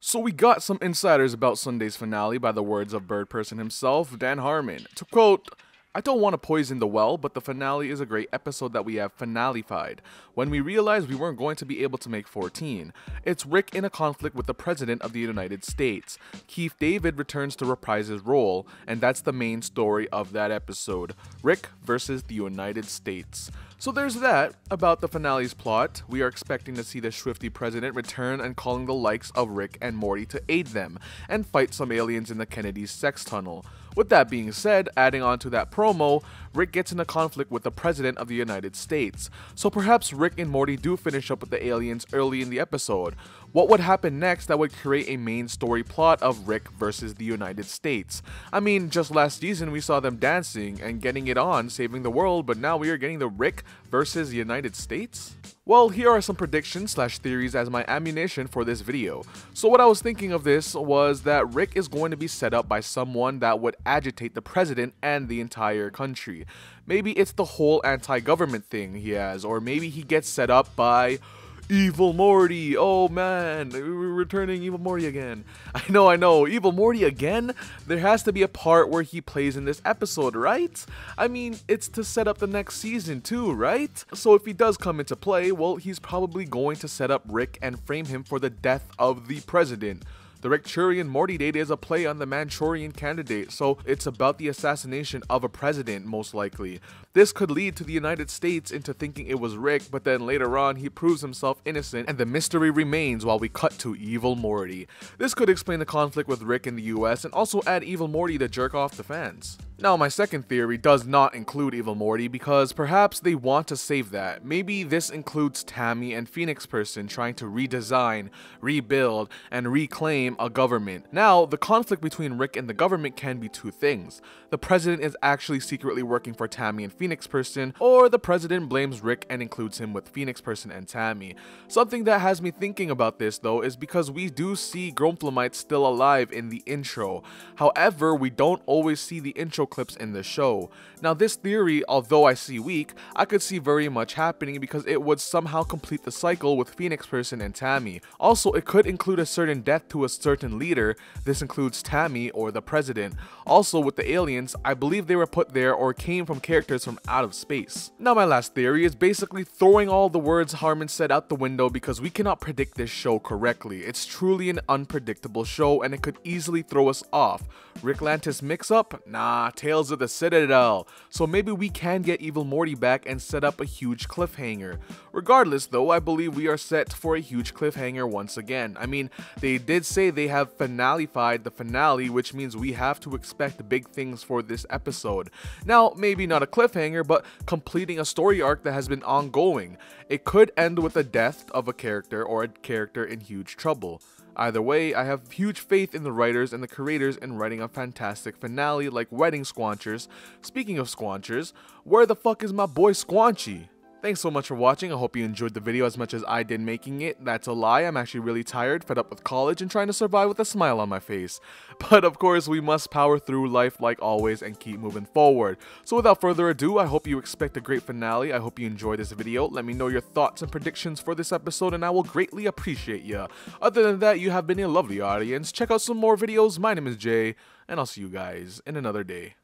So we got some insiders about Sunday's finale by the words of Bird Person himself, Dan Harmon. To quote, "I don't want to poison the well, but the finale is a great episode that we have finalified. When we realized we weren't going to be able to make 14. It's Rick in a conflict with the President of the United States. Keith David returns to reprise his role, and that's the main story of that episode. Rick versus the United States." So there's that about the finale's plot. We are expecting to see the Swifty president return and calling the likes of Rick and Morty to aid them, and fight some aliens in the Kennedy's sex tunnel. With that being said, adding on to that promo, Rick gets in a conflict with the President of the United States. So perhaps Rick and Morty do finish up with the aliens early in the episode. What would happen next that would create a main story plot of Rick versus the United States? I mean, just last season we saw them dancing and getting it on, saving the world, but now we are getting the Rick versus the United States? Well, here are some predictions / theories as my ammunition for this video. So what I was thinking of this was that Rick is going to be set up by someone that would agitate the president and the entire country. Maybe it's the whole anti-government thing he has, or maybe he gets set up by Evil Morty. Oh man, we're returning Evil Morty again. I know, Evil Morty again? There has to be a part where he plays in this episode, right? I mean, it's to set up the next season too, right? So if he does come into play, well, he's probably going to set up Rick and frame him for the death of the president. The Rickchurian Mortydate is a play on the Manchurian candidate, so it's about the assassination of a president, most likely. This could lead to the United States into thinking it was Rick, but then later on he proves himself innocent and the mystery remains while we cut to Evil Morty. This could explain the conflict with Rick in the US and also add Evil Morty to jerk off the fans. Now my second theory does not include Evil Morty because perhaps they want to save that. Maybe this includes Tammy and Phoenix Person trying to redesign, rebuild, and reclaim a government. Now, the conflict between Rick and the government can be two things. The president is actually secretly working for Tammy and Phoenix Person, or the president blames Rick and includes him with Phoenix Person and Tammy. Something that has me thinking about this though is because we do see Gromflamites still alive in the intro. However, we don't always see the intro clips in the show. Now this theory, although I see weak, I could see very much happening because it would somehow complete the cycle with Phoenix Person and Tammy. Also, it could include a certain death to a certain leader. This includes Tammy or the president. Also, with the aliens, I believe they were put there or came from characters from out of space. Now my last theory is basically throwing all the words Harmon said out the window because we cannot predict this show correctly. It's truly an unpredictable show and it could easily throw us off. Rick Lantis mix-up? Nah, Tales of the Citadel. So maybe we can get Evil Morty back and set up a huge cliffhanger. Regardless though, I believe we are set for a huge cliffhanger once again. I mean, they did say they have finalified the finale, which means we have to expect big things for this episode. Now, maybe not a cliffhanger, but completing a story arc that has been ongoing. It could end with the death of a character or a character in huge trouble. Either way, I have huge faith in the writers and the creators in writing a fantastic finale like Wedding Squanchers. Speaking of Squanchers, where the fuck is my boy Squanchy? Thanks so much for watching. I hope you enjoyed the video as much as I did making it. That's a lie. I'm actually really tired, fed up with college, and trying to survive with a smile on my face. But of course, we must power through life like always and keep moving forward. So without further ado, I hope you expect a great finale. I hope you enjoyed this video. Let me know your thoughts and predictions for this episode, and I will greatly appreciate ya. Other than that, you have been a lovely audience. Check out some more videos. My name is Jay, and I'll see you guys in another day.